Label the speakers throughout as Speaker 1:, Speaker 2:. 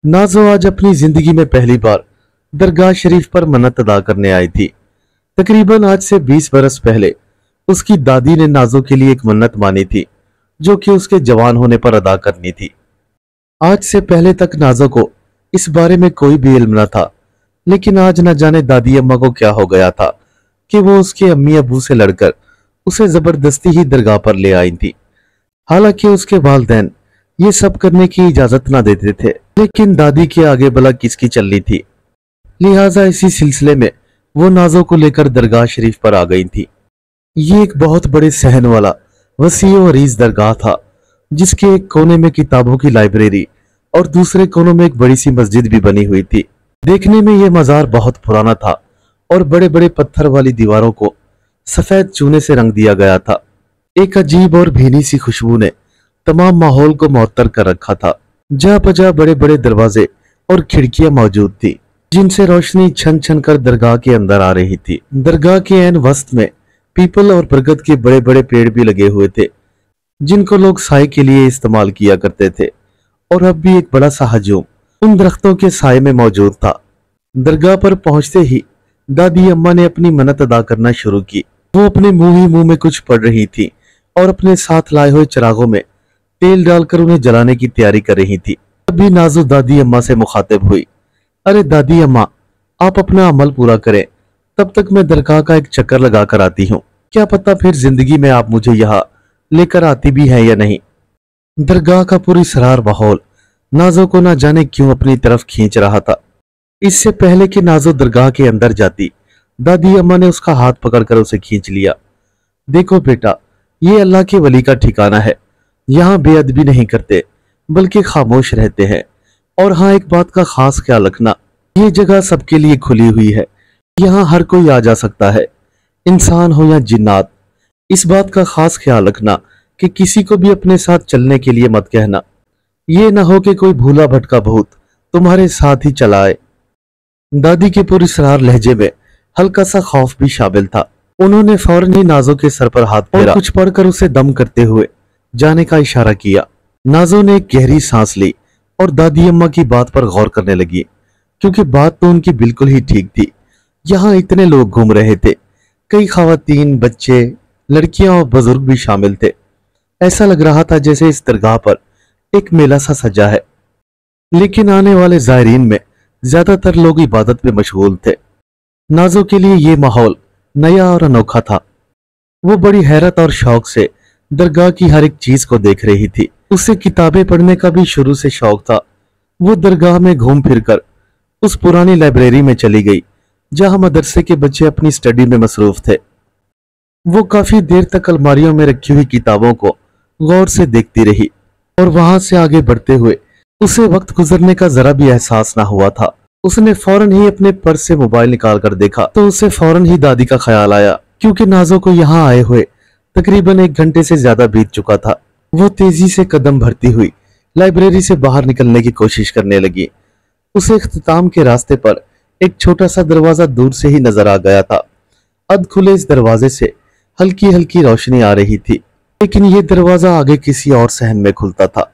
Speaker 1: नाज़ो आज अपनी जिंदगी में पहली बार दरगाह शरीफ पर मन्नत अदा करने आई थी। तकरीबन आज से 20 बरस पहले उसकी दादी ने नाज़ो के लिए एक मन्नत मानी थी, जो कि उसके जवान होने पर अदा करनी थी। आज से पहले तक नाज़ो को इस बारे में कोई भी इल्म न था, लेकिन आज न जाने दादी अम्मा को क्या हो गया था कि वो उसके अम्मी अबू से लड़कर उसे जबरदस्ती ही दरगाह पर ले आई थी। हालांकि उसके वालिदैन ये सब करने की इजाजत ना देते थे, लेकिन दादी के आगे भला किसकी चलनी थी। लिहाजा इसी सिलसिले में वो नाज़ो को लेकर दरगाह शरीफ पर आ गई थी। ये एक बहुत बड़े सहन वाला वसी और अरीज दरगाह था, जिसके एक कोने में किताबों की लाइब्रेरी और दूसरे कोनों में एक बड़ी सी मस्जिद भी बनी हुई थी। देखने में यह मजार बहुत पुराना था और बड़े बड़े पत्थर वाली दीवारों को सफेद चूने से रंग दिया गया था। एक अजीब और भीनी सी खुशबू ने तमाम माहौल को मुअत्तर कर रखा था। जहाँ बजा बड़े बड़े दरवाजे और खिड़कियां मौजूद थी, जिनसे रोशनी छन छन कर दरगाह के अंदर आ रही थी। दरगाह के ऐन वस्त में पीपल और बरगद के बड़े बड़े पेड़ भी लगे हुए थे, जिनको लोग साए के लिए इस्तेमाल किया करते थे। और अब भी एक बड़ा सा हजूम उन दरख्तों के साए में मौजूद था। दरगाह पर पहुंचते ही दादी अम्मा ने अपनी मन्नत अदा करना शुरू की। वो अपने मुंह ही मुंह में कुछ पढ़ रही थी और अपने साथ लाए हुए चिरागों में तेल डालकर उन्हें जलाने की तैयारी कर रही थी। तभी नाज़ो दादी अम्मा से मुखातिब हुई, अरे दादी अम्मा, आप अपना अमल पूरा करें, तब तक मैं दरगाह का एक चक्कर लगा कर आती हूँ। क्या पता फिर जिंदगी में आप मुझे यहाँ लेकर आती भी हैं या नहीं। दरगाह का पूरी सरार माहौल नाज़ो को ना जाने क्यों अपनी तरफ खींच रहा था। इससे पहले कि नाज़ो दरगाह के अंदर जाती, दादी अम्मा ने उसका हाथ पकड़कर उसे खींच लिया। देखो बेटा, ये अल्लाह के वली का ठिकाना है। यहाँ बेअदबी नहीं करते, बल्कि खामोश रहते हैं। और हाँ, एक बात का खास ख्याल रखना, ये जगह सबके लिए खुली हुई है। यहाँ हर कोई आ जा सकता है, इंसान हो या जिन्नात। इस बात का खास ख्याल रखना कि किसी को भी अपने साथ चलने के लिए मत कहना। ये ना हो कि कोई भूला भटका भूत तुम्हारे साथ ही चला आए। दादी के पूरी सरार लहजे में हल्का सा खौफ भी शामिल था। उन्होंने फौरन ही नाज़ो के सर पर हाथ फेरा और कुछ पढ़कर उसे दम करते हुए जाने का इशारा किया। नाज़ो ने एक गहरी सांस ली और दादी अम्मा की बात पर गौर करने लगी, क्योंकि बात तो उनकी बिल्कुल ही ठीक थी। यहाँ इतने लोग घूम रहे थे, कई खवातीन, बच्चे, लड़कियां और बुजुर्ग भी शामिल थे। ऐसा लग रहा था जैसे इस दरगाह पर एक मेला सा सजा है। लेकिन आने वाले ज़ायरीन में ज्यादातर लोग इबादत में मशगूल थे। नाज़ो के लिए ये माहौल नया और अनोखा था। वो बड़ी हैरत और शौक से दरगाह की हर एक चीज को देख रही थी। उसे किताबें पढ़ने का भी शुरू से शौक था। वो दरगाह में घूम फिरकर उस पुरानी लाइब्रेरी में चली गई, जहां मदरसे के बच्चे अपनी स्टडी में मसरूफ थे। वो काफी देर तक अलमारियों में रखी हुई किताबों को गौर से देखती रही, और वहां से आगे बढ़ते हुए उसे वक्त गुजरने का जरा भी एहसास ना हुआ था। उसने फौरन ही अपने पर्स से मोबाइल निकाल कर देखा तो उसे फौरन ही दादी का ख्याल आया, क्योंकि नाज़ो को यहाँ आए हुए तकरीबन 1 घंटे से ज्यादा बीत चुका था। वो तेजी से कदम भरती हुई लाइब्रेरी से बाहर निकलने की कोशिश करने लगी। उसे इख्तिताम के रास्ते पर एक छोटा सा दरवाजा दूर से ही नजर आ गया था। अध खुले इस दरवाजे से हल्की हल्की रोशनी आ रही थी, लेकिन ये दरवाजा आगे किसी और सहन में खुलता था।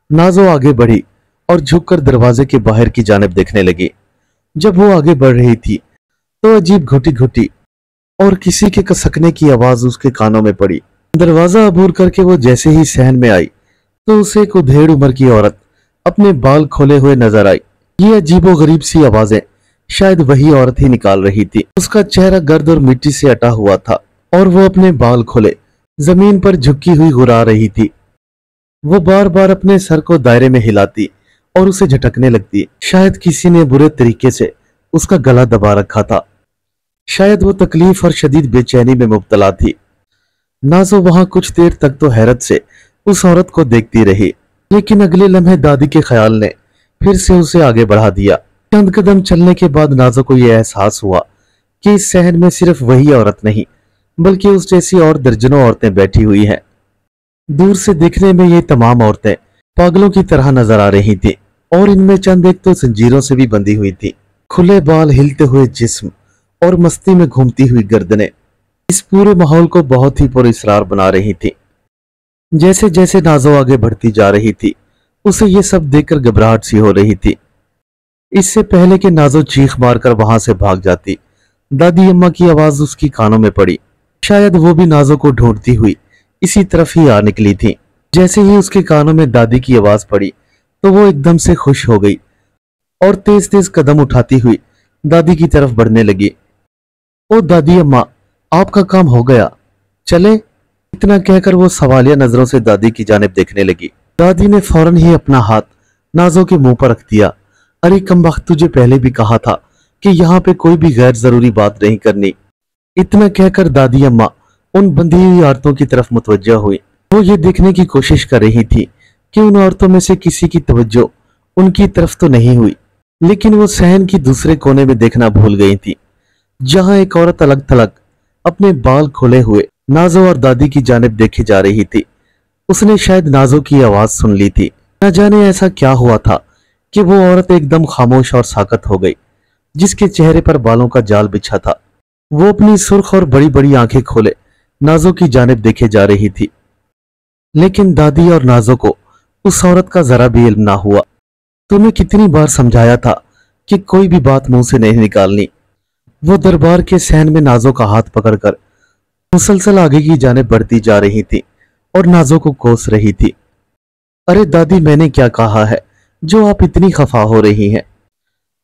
Speaker 1: नाज़ो आगे बढ़ी और झुककर दरवाजे के बाहर की जानिब देखने लगी। जब वो आगे बढ़ रही थी तो अजीब घुटी घुटी और किसी के कसकने की आवाज उसके कानों में पड़ी। दरवाजा अबूर करके वो जैसे ही सहन में आई तो उसे एक उधेड़ उम्र की औरत अपने बाल खोले हुए नजर आई। ये अजीबो गरीब सी आवाजें शायद वही औरत ही निकाल रही थी। उसका चेहरा गर्द और मिट्टी से अटा हुआ था और वो अपने बाल खोले जमीन पर झुकी हुई गुर्रा रही थी। वो बार बार अपने सर को दायरे में हिलाती और उसे झटकने लगती। शायद किसी ने बुरे तरीके से उसका गला दबा रखा था। शायद वो तकलीफ और शदीद बेचैनी में मुब्तला थी। नाज़ो वहां कुछ देर तक तो हैरत से उस औरत को देखती रही, लेकिन अगले लम्हे दादी के ख्याल ने फिर से उसे आगे बढ़ा दिया। चंद कदम चलने के बाद नाज़ो को यह एहसास हुआ कि इस शहर में सिर्फ वही औरत नहीं, बल्कि उस जैसी और दर्जनों औरतें बैठी हुई हैं। दूर से देखने में ये तमाम औरतें पागलों की तरह नजर आ रही थी, और इनमें चंद एक तो जंजीरों से भी बंधी हुई थी। खुले बाल, हिलते हुए जिस्म और मस्ती में घूमती हुई गर्दनें इस पूरे माहौल को बहुत ही पुरअसरार बना रही थी। जैसे जैसे नाज़ो आगे बढ़ती जा रही थी, उसे ये सब देखकर घबराहट सी हो रही थी। इससे पहले कि नाजो चीख मारकर वहां से भाग जाती, दादी अम्मा की आवाज उसकी कानों में पड़ी। शायद वो भी नाजो को ढूंढती हुई इसी तरफ ही आ निकली थी। जैसे ही उसके कानों में दादी की आवाज पड़ी तो वो एकदम से खुश हो गई और तेज तेज कदम उठाती हुई दादी की तरफ बढ़ने लगी। ओ दादी अम्मा, आपका काम हो गया, चले। इतना कहकर वो सवालिया नजरों से दादी की जानिब देखने लगी। दादी ने फौरन ही अपना हाथ नाजो के मुंह पर रख दिया। अरे कमबख्त, तुझे पहले भी कहा था कि यहाँ पे कोई भी गैर जरूरी बात नहीं करनी। इतना कहकर दादी अम्मा उन बंधी हुई औरतों की तरफ मुतवज्जा हुई। वो ये देखने की कोशिश कर रही थी कि उन औरतों में से किसी की तवज्जो उनकी तरफ तो नहीं हुई, लेकिन वो सहन की दूसरे कोने में देखना भूल गई थी, जहां एक औरत अलग थलग अपने बाल खोले हुए नाजो और दादी की जानिब देखे जा रही थी। उसने शायद नाजो की आवाज सुन ली थी। न जाने ऐसा क्या हुआ था कि वो औरत एकदम खामोश और साकत हो गई, जिसके चेहरे पर बालों का जाल बिछा था। वो अपनी सुर्ख और बड़ी बड़ी आंखें खोले नाजो की जानिब देखे जा रही थी, लेकिन दादी और नाजो को उस औरत का जरा भी इल्म ना हुआ। तुम्हें कितनी बार समझाया था कि कोई भी बात मुंह से नहीं निकालनी। वो दरबार के सहन में नाजो का हाथ पकड़कर मुसलसल आगे की जानिब बढ़ती जा रही थी और नाजो को कोस रही थी। अरे दादी, मैंने क्या कहा है जो आप इतनी खफा हो रही हैं?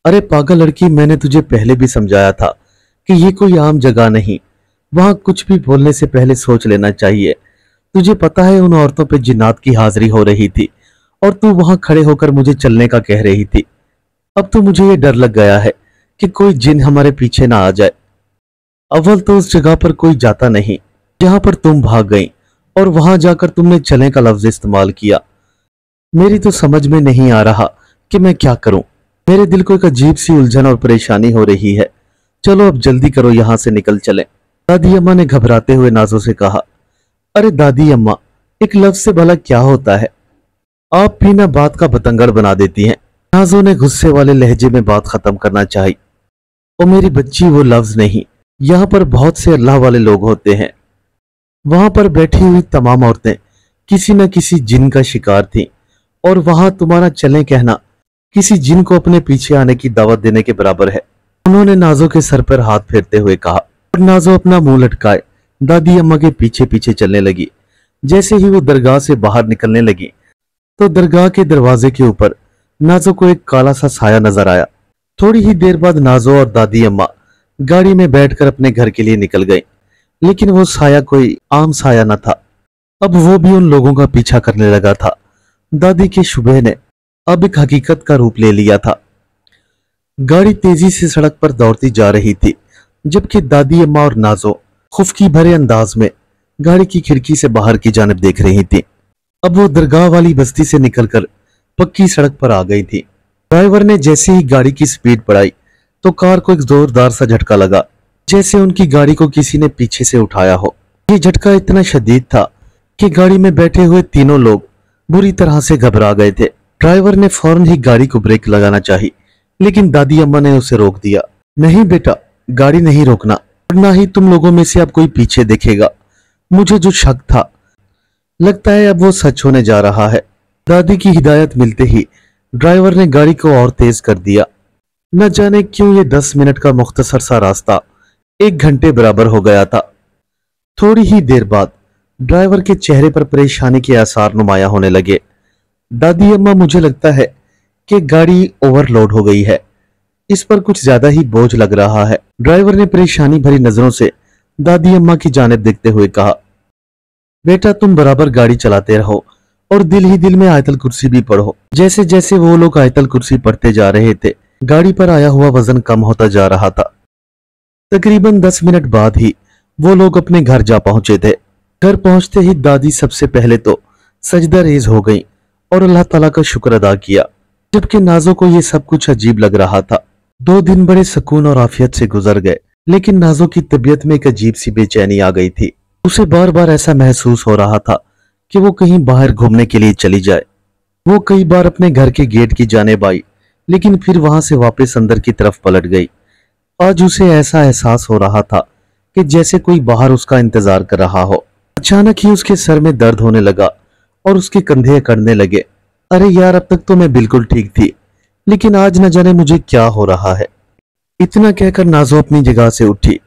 Speaker 1: अरे पागल लड़की, मैंने तुझे पहले भी समझाया था कि ये कोई आम जगह नहीं, वहां कुछ भी बोलने से पहले सोच लेना चाहिए। तुझे पता है उन औरतों पे जिन्नात की हाजिरी हो रही थी और तू वहां खड़े होकर मुझे चलने का कह रही थी। अब तो मुझे ये डर लग गया है कि कोई जिन हमारे पीछे ना आ जाए। अव्वल तो उस जगह पर कोई जाता नहीं जहां पर तुम भाग गई, और वहां जाकर तुमने चलें का लफ्ज इस्तेमाल किया। मेरी तो समझ में नहीं आ रहा कि मैं क्या करूं। मेरे दिल को एक अजीब सी उलझन और परेशानी हो रही है। चलो अब जल्दी करो, यहां से निकल चलें। दादी अम्मा ने घबराते हुए नाजो से कहा। अरे दादी अम्मा, एक लफ्ज से भला क्या होता है? आप भी ना बात का बतंगड़ बना देती हैं। नाजो ने गुस्से वाले लहजे में बात खत्म करना चाही। ओ मेरी बच्ची, वो लफ्ज नहीं, यहाँ पर बहुत से अल्लाह वाले लोग होते हैं। वहां पर बैठी हुई तमाम औरतें किसी न किसी जिन का शिकार थीं, और वहां तुम्हारा चलें कहना किसी जिन को अपने पीछे आने की दावत देने के बराबर है। उन्होंने नाजो के सर पर हाथ फेरते हुए कहा, और नाजो अपना मुंह लटकाए दादी अम्मा के पीछे पीछे चलने लगी। जैसे ही वो दरगाह से बाहर निकलने लगी तो दरगाह के दरवाजे के ऊपर नाजो को एक काला सा साया नजर आया। थोड़ी ही देर बाद नाजो और दादी अम्मा गाड़ी में बैठकर अपने घर के लिए निकल गए, लेकिन वो साया कोई आम साया न था। अब वो भी उन लोगों का पीछा करने लगा था। दादी के शुबह ने अब एक हकीकत का रूप ले लिया था। गाड़ी तेजी से सड़क पर दौड़ती जा रही थी, जबकि दादी अम्मा और नाजो खुफकी भरे अंदाज में गाड़ी की खिड़की से बाहर की जानिब देख रही थी। अब वो दरगाह वाली बस्ती से निकलकर पक्की सड़क पर आ गई थी। ड्राइवर ने जैसे ही गाड़ी की स्पीड बढ़ाई तो कार को एक जोरदार सा झटका लगा, जैसे उनकी गाड़ी को किसी ने पीछे से उठाया हो। ये झटका इतना शदीद था कि गाड़ी में बैठे हुए तीनों लोग बुरी तरह से घबरा गए थे। ड्राइवर ने फौरन ही गाड़ी को ब्रेक लगाना चाही, लेकिन दादी अम्मा ने उसे रोक दिया। नहीं बेटा, गाड़ी नहीं रोकना, और ना ही तुम लोगों में से अब कोई पीछे देखेगा। मुझे जो शक था, लगता है अब वो सच होने जा रहा है। दादी की हिदायत मिलते ही ड्राइवर ने गाड़ी को और तेज कर दिया। न जाने क्यों ये 10 मिनट का मुख्तसर सा रास्ता 1 घंटे बराबर हो गया था। थोड़ी ही देर बाद ड्राइवर के चेहरे पर परेशानी के आसार नुमाया होने लगे। दादी अम्मा, मुझे लगता है कि गाड़ी ओवरलोड हो गई है, इस पर कुछ ज्यादा ही बोझ लग रहा है। ड्राइवर ने परेशानी भरी नजरों से दादी अम्मा की जानिब देखते हुए कहा, बेटा तुम बराबर गाड़ी चलाते रहो और दिल ही दिल में आयतल कुर्सी भी पढ़ो। जैसे जैसे वो लोग आयतल कुर्सी पढ़ते जा रहे थे, गाड़ी पर आया हुआ वजन कम होता जा रहा था। तकरीबन 10 मिनट बाद ही वो लोग अपने घर जा पहुंचे थे। घर पहुंचते ही दादी सबसे पहले तो सजदा रेज हो गई और अल्लाह ताला का शुक्र अदा किया, जबकि नाजो को ये सब कुछ अजीब लग रहा था। 2 दिन बड़े सुकून और आफियत से गुजर गए, लेकिन नाजो की तबीयत में एक अजीब सी बेचैनी आ गई थी। उसे बार बार ऐसा महसूस हो रहा था कि वो कहीं बाहर घूमने के लिए चली जाए। वो कई बार अपने घर के गेट की जानिब आई, लेकिन फिर वहां से वापस अंदर की तरफ पलट गई। आज उसे ऐसा एहसास हो रहा था कि जैसे कोई बाहर उसका इंतजार कर रहा हो। अचानक ही उसके सर में दर्द होने लगा और उसके कंधे अकड़ने लगे। अरे यार, अब तक तो मैं बिल्कुल ठीक थी, लेकिन आज न जाने मुझे क्या हो रहा है। इतना कहकर नाजो अपनी जगह से उठी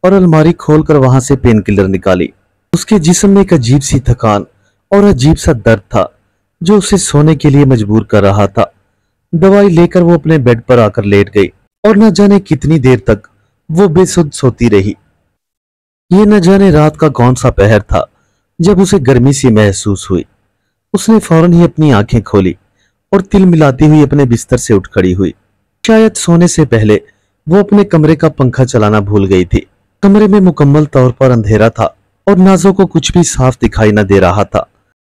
Speaker 1: और अलमारी खोलकर वहां से पेन किलर निकाली। उसके जिस्म में एक अजीब सी थकान और अजीब सा दर्द था जो उसे सोने के लिए मजबूर कर रहा था। दवाई लेकर वो अपने बेड पर आकर लेट गई और न जाने कितनी देर तक वो बेसुध सोती रही। ये न जाने रात का कौन सा पहर था जब उसे गर्मी सी महसूस हुई। उसने फौरन ही अपनी आंखें खोली और तिल मिलाती हुई अपने बिस्तर से उठ खड़ी हुई। शायद सोने से पहले वो अपने कमरे का पंखा चलाना भूल गई थी। कमरे में मुकम्मल तौर पर अंधेरा था और नाजो को कुछ भी साफ दिखाई न दे रहा था।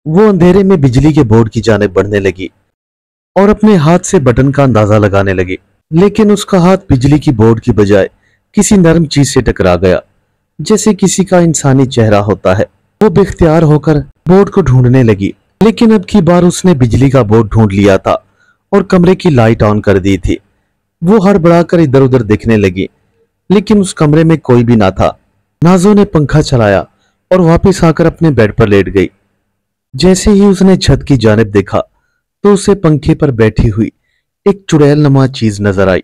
Speaker 1: वो अंधेरे में बिजली के बोर्ड की जानिब बढ़ने लगी और अपने हाथ से बटन का अंदाजा लगाने लगी, लेकिन उसका हाथ बिजली की बोर्ड की बजाय किसी नरम चीज से टकरा गया, जैसे किसी का इंसानी चेहरा होता है। वो बेख्तियार होकर बोर्ड को ढूंढने लगी, लेकिन अब की बार उसने बिजली का बोर्ड ढूंढ लिया था और कमरे की लाइट ऑन कर दी थी। वो हड़बड़ाकर इधर उधर देखने लगी, लेकिन उस कमरे में कोई भी ना था। नाजो ने पंखा चलाया और वापस आकर अपने बेड पर लेट गई। जैसे ही उसने छत की जानिब देखा तो उसे पंखे पर बैठी हुई एक चुड़ैल नुमा चीज नजर आई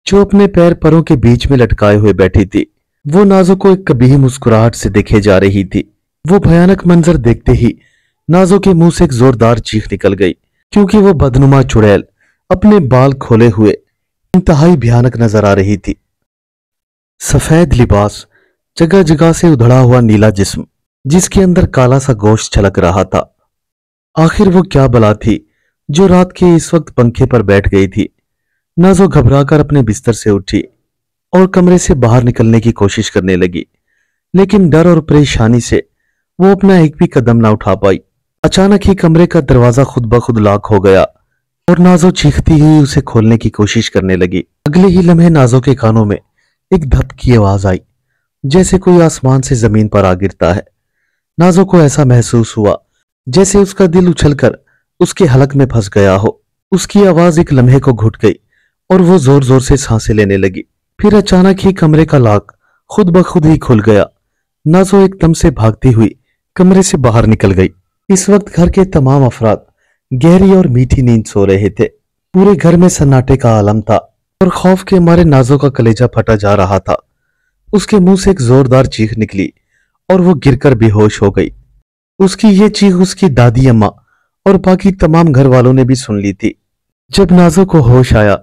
Speaker 1: जो अपने पैर परों के बीच में लटकाए हुए बैठी थी। वो नाजो को एक कबीह मुस्कुराहट से देखे जा रही थी। वो भयानक मंजर देखते ही नाजो के मुंह से एक जोरदार चीख निकल गई, क्योंकि वो बदनुमा चुड़ैल अपने बाल खोले हुए इंतहाई भयानक नजर आ रही थी। सफेद लिबास, जगह जगह से उधड़ा हुआ नीला जिस्म जिसके अंदर काला सा गोश्त छलक रहा था। आखिर वो क्या बला थी जो रात के इस वक्त पंखे पर बैठ गई थी। नाजो घबराकर अपने बिस्तर से उठी और कमरे से बाहर निकलने की कोशिश करने लगी, लेकिन डर और परेशानी से वो अपना एक भी कदम ना उठा पाई। अचानक ही कमरे का दरवाजा खुद ब खुद लॉक हो गया और नाजो चीखती हुई उसे खोलने की कोशिश करने लगी। अगले ही लम्हे नाजो के कानों में एक धप की आवाज आई, जैसे कोई आसमान से जमीन पर आ गिरता है। नाजो को ऐसा महसूस हुआ जैसे उसका दिल उछलकर उसके हलक में फंस गया हो। उसकी आवाज एक लम्हे को घुट गई और वो जोर जोर से सांसें लेने लगी। फिर अचानक ही कमरे का लॉक खुद ब खुद ही खुल गया। नाजो एकदम से भागती हुई कमरे से बाहर निकल गई। इस वक्त घर के तमाम अफराद गहरी और मीठी नींद सो रहे थे। पूरे घर में सन्नाटे का आलम था और खौफ के मारे नाजो का कलेजा फटा जा रहा था। उसके मुंह से एक जोरदार चीख निकली और वो गिरकर बेहोश हो गई। उसकी ये चीख उसकी दादी अम्मा और बाकी तमाम घर वालों ने भी सुन ली थी। जब नाजो को होश आया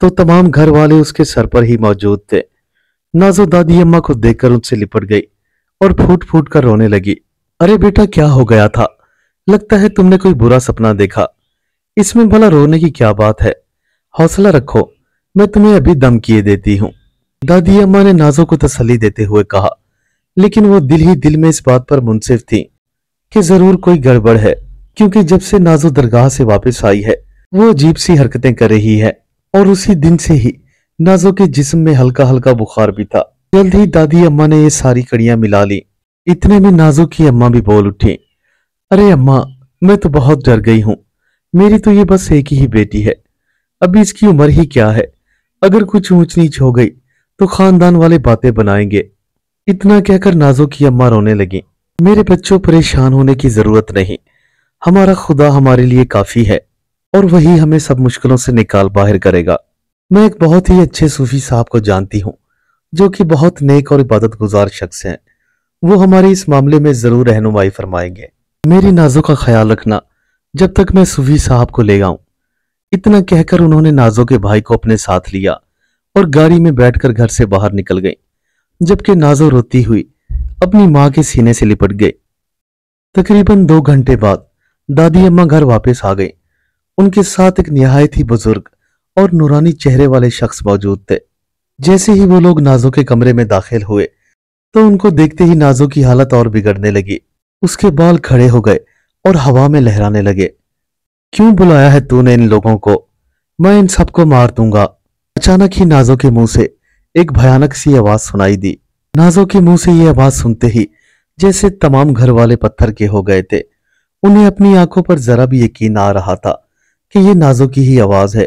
Speaker 1: तो तमाम घर वाले उसके सर पर ही मौजूद थे। नाजो दादी अम्मा को देखकर उनसे लिपट गई और फूट फूट कर रोने लगी। अरे बेटा, क्या हो गया था? लगता है तुमने कोई बुरा सपना देखा। इसमें भला रोने की क्या बात है? हौसला रखो, मैं तुम्हें अभी दम किए देती हूँ, दादी अम्मा ने नाजो को तसल्ली देते हुए कहा। लेकिन वो दिल ही दिल में इस बात पर मुंसिफ थी कि जरूर कोई गड़बड़ है, क्योंकि जब से नाजो दरगाह से वापस आई है वो अजीब सी हरकतें कर रही है और उसी दिन से ही नाजो के जिस्म में हल्का हल्का बुखार भी था। जल्द ही दादी अम्मा ने ये सारी कड़ियां मिला ली। इतने में नाजो की अम्मा भी बोल उठी। अरे अम्मा, मैं तो बहुत डर गई हूँ। मेरी तो ये बस एक ही बेटी है, अभी इसकी उम्र ही क्या है। अगर कुछ ऊंच नीच हो गई तो खानदान वाले बातें बनाएंगे। इतना कहकर नाजो की अम्मा रोने लगी। मेरे बच्चों, परेशान होने की जरूरत नहीं। हमारा खुदा हमारे लिए काफी है और वही हमें सब मुश्किलों से निकाल बाहर करेगा। मैं एक बहुत ही अच्छे सूफी साहब को जानती हूँ जो कि बहुत नेक और इबादत गुजार शख्स हैं। वो हमारी इस मामले में जरूर रहनुमाई फरमाएंगे। मेरी नाजो का ख्याल रखना जब तक मैं सूफी साहब को ले आऊं। इतना कहकर उन्होंने नाजो के भाई को अपने साथ लिया और गाड़ी में बैठकर घर से बाहर निकल गई, जबकि नाजो रोती हुई अपनी मां के सीने से लिपट गई। तकरीबन 2 घंटे बाद दादी अम्मा घर वापस आ गई। उनके साथ एक निहायत ही बुजुर्ग और नूरानी चेहरे वाले शख्स मौजूद थे। जैसे ही वो लोग नाजो के कमरे में दाखिल हुए तो उनको देखते ही नाजो की हालत और बिगड़ने लगी। उसके बाल खड़े हो गए और हवा में लहराने लगे। क्यों बुलाया है तूने इन लोगों को? मैं इन सबको मार दूंगा। अचानक ही नाजो के मुंह से एक भयानक सी आवाज सुनाई दी। नाजो के मुंह से ये आवाज सुनते ही जैसे तमाम घर वाले पत्थर के हो गए थे। उन्हें अपनी आंखों पर जरा भी यकीन आ रहा था कि ये नाजो की ही आवाज है।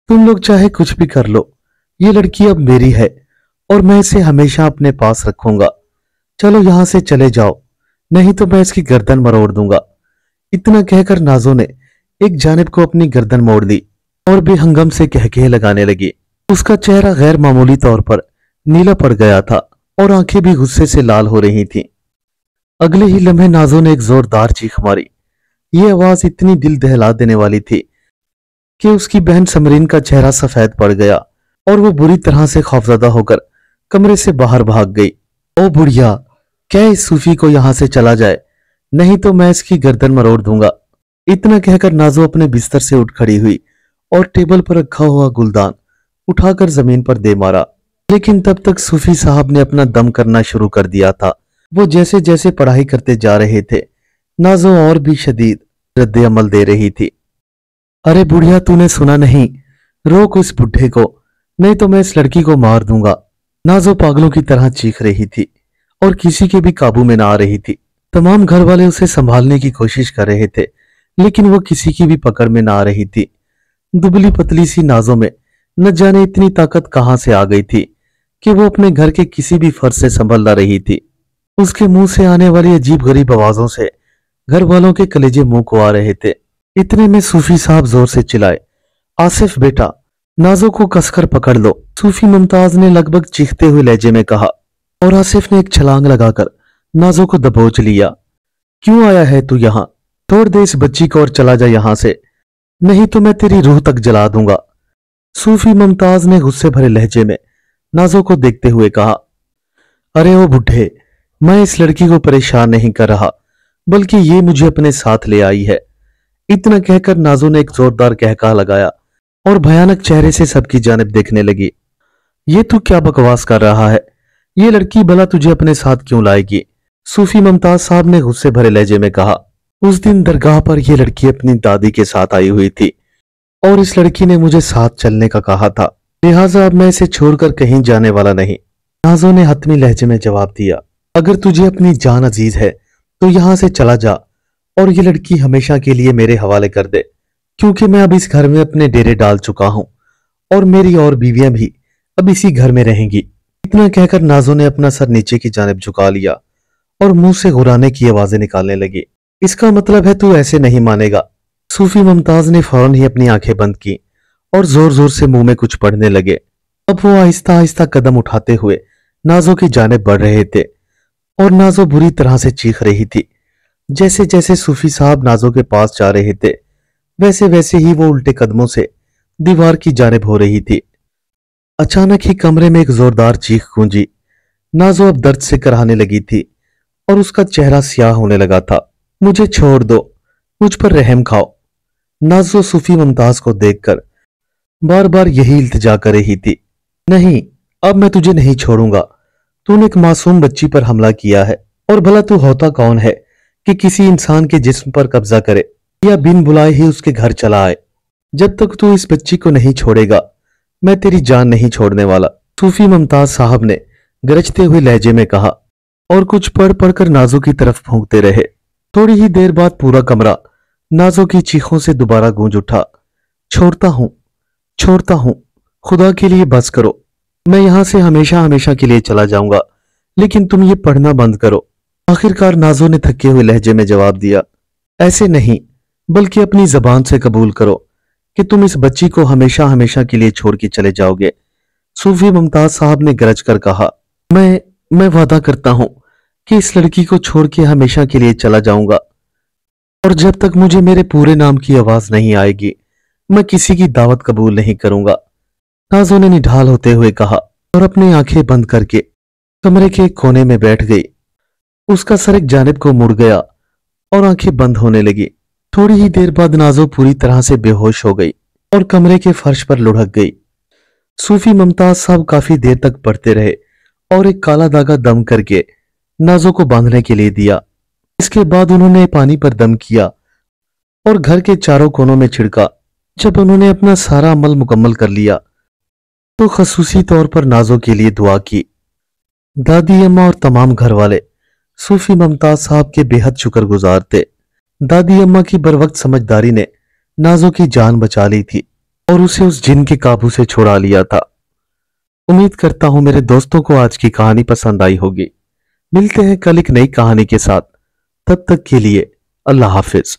Speaker 1: तुम लोग चाहे कुछ भी कर लो, ये लड़की अब मेरी है और मैं इसे हमेशा अपने पास रखूंगा। चलो यहां से चले जाओ, नहीं तो मैं इसकी गर्दन मरोड़ दूंगा। इतना कहकर नाजो ने एक जानिब को अपनी गर्दन मोड़ दी और बेहंगम से कहकहे लगाने लगी। उसका चेहरा गैर मामूली तौर पर नीला पड़ गया था और आंखें भी गुस्से से लाल हो रही थीं। अगले ही लम्हे नाजो ने एक जोरदार चीख मारी। ये आवाज इतनी दिल दहला देने वाली थी कि उसकी बहन समरीन का चेहरा सफेद पड़ गया और वो बुरी तरह से खौफजदा होकर कमरे से बाहर भाग गई। ओ बुढ़िया, क्या इस सूफी को यहां से चला जाए, नहीं तो मैं इसकी गर्दन मरोड़ दूंगा। इतना कहकर नाजो अपने बिस्तर से उठ खड़ी हुई और टेबल पर रखा हुआ गुलदान उठाकर जमीन पर दे मारा। लेकिन तब तक सूफी साहब ने अपना दम करना शुरू कर दिया था। वो जैसे जैसे पढ़ाई करते जा रहे थे, नाजो और भी शदीद रद्द अमल दे रही थी। अरे बुढ़िया, तूने सुना नहीं, रोक उस बुढ़े को, नहीं तो मैं इस लड़की को मार दूंगा। नाजो पागलों की तरह चीख रही थी और किसी के भी काबू में ना आ रही थी। तमाम घर वाले उसे संभालने की कोशिश कर रहे थे, लेकिन वो किसी की भी पकड़ में ना आ रही थी। दुबली पतली सी नाजो में न जाने इतनी ताकत कहां से आ गई थी कि वो अपने घर के किसी भी फर्ज से संभल ना रही थी। उसके मुंह से आने वाली अजीब गरीब आवाजों से घर वालों के कलेजे मुंह को आ रहे थे। इतने में सूफी साहब जोर से चिल्लाए, आसिफ बेटा, नाजो को कसकर पकड़ लो। सूफी मुमताज ने लगभग चीखते हुए लहजे में कहा और आसिफ ने एक छलांग लगाकर नाजो को दबोच लिया। क्यों आया है तू यहां? छोड़ दे इस बच्ची को और चला जा यहां से, नहीं तो मैं तेरी रूह तक जला दूंगा। सूफी मुमताज ने गुस्से भरे लहजे में नाजो को देखते हुए कहा, अरे ओ बुढ़े, मैं इस लड़की को परेशान नहीं कर रहा, बल्कि ये मुझे अपने साथ ले आई है। इतना कहकर नाजो ने एक जोरदार कहका लगाया और भयानक चेहरे से सबकी जानिब देखने लगी। ये तू क्या बकवास कर रहा है? ये लड़की भला तुझे अपने साथ क्यों लाएगी? सूफी मुमताज साहब ने गुस्से भरे लहजे में कहा। उस दिन दरगाह पर यह लड़की अपनी दादी के साथ आई हुई थी और इस लड़की ने मुझे साथ चलने का कहा था, लिहाजा अब मैं इसे छोड़कर कहीं जाने वाला नहीं। नाजो ने हतमी लहजे में जवाब दिया, अगर तुझे अपनी जान अजीज है तो यहां से चला जा और ये लड़की हमेशा के लिए मेरे हवाले कर दे, क्योंकि मैं अब इस घर में अपने डेरे डाल चुका हूं और मेरी और बीवियां भी अब इसी घर में रहेंगी। इतना कहकर नाजो ने अपना सर नीचे की जानिब झुका लिया और मुंह से घुराने की आवाजें निकालने लगी। इसका मतलब है तू ऐसे नहीं मानेगा। सूफी मुमताज ने फौरन ही अपनी आंखें बंद की और जोर जोर से मुंह में कुछ पढ़ने लगे। अब वो आहिस्ता आहिस्ता कदम उठाते हुए नाजो की जानिब बढ़ रहे थे और नाजो बुरी तरह से चीख रही थी। जैसे जैसे सूफी साहब नाजो के पास जा रहे थे, वैसे वैसे ही वो उल्टे कदमों से दीवार की जानिब हो रही थी। अचानक ही कमरे में एक जोरदार चीख गूंजी। नाजो अब दर्द से कराहने लगी थी और उसका चेहरा स्याह होने लगा था। मुझे छोड़ दो, मुझ पर रहम खाओ। नाजो सूफी मुमताज को देखकर बार बार यही इल्तिजा कर रही थी। नहीं, अब मैं तुझे नहीं छोड़ूंगा। तूने एक मासूम बच्ची पर हमला किया है और भला तू होता कौन है कि किसी इंसान के जिस्म पर कब्जा करे या बिन बुलाए ही उसके घर चला आए। जब तक तू इस बच्ची को नहीं छोड़ेगा, मैं तेरी जान नहीं छोड़ने वाला, सूफी मुमताज साहब ने गरजते हुए लहजे में कहा और कुछ पढ़ पढ़कर नाजो की तरफ फूंकते रहे। थोड़ी ही देर बाद पूरा कमरा नाजो की चीखों से दोबारा गूंज उठा। छोड़ता हूं, खुदा के लिए बस करो। मैं यहां से हमेशा हमेशा के लिए चला जाऊंगा, लेकिन तुम ये पढ़ना बंद करो। आखिरकार नाजो ने थके हुए लहजे में जवाब दिया, ऐसे नहीं, बल्कि अपनी जबान से कबूल करो कि तुम इस बच्ची को हमेशा हमेशा के लिए छोड़ के चले जाओगे। सूफी मुमताज साहब ने गरज कर कहा, मैं वादा करता हूं कि इस लड़की को छोड़ के हमेशा के लिए चला जाऊंगा और जब तक मुझे मेरे पूरे नाम की आवाज नहीं आएगी, मैं किसी की दावत कबूल नहीं करूंगा। नाजो ने निढाल होते हुए कहा और अपनी आंखें बंद करके कमरे के एक कोने में बैठ गई। उसका सर एक जानिब को मुड़ गया और आंखें बंद होने लगी। थोड़ी ही देर बाद नाजो पूरी तरह से बेहोश हो गई और कमरे के फर्श पर लुढ़क गई। सूफी मुमताज साहब काफी देर तक पढ़ते रहे और एक काला धागा दम करके नाजो को बांधने के लिए दिया। इसके बाद उन्होंने पानी पर दम किया और घर के चारों कोनों में छिड़का। जब उन्होंने अपना सारा अमल मुकम्मल कर लिया तो खसूसी तौर पर नाजो के लिए दुआ की। दादी अम्मा और तमाम घर वाले सूफी मुमताज साहब के बेहद शुक्रगुजार थे। दादी अम्मा की बरवक्त समझदारी ने नाजो की जान बचा ली थी और उसे उस जिन के काबू से छुड़ा लिया था। उम्मीद करता हूं मेरे दोस्तों को आज की कहानी पसंद आई होगी। मिलते हैं कल एक नई कहानी के साथ। तब तक के लिए अल्लाह हाफिज।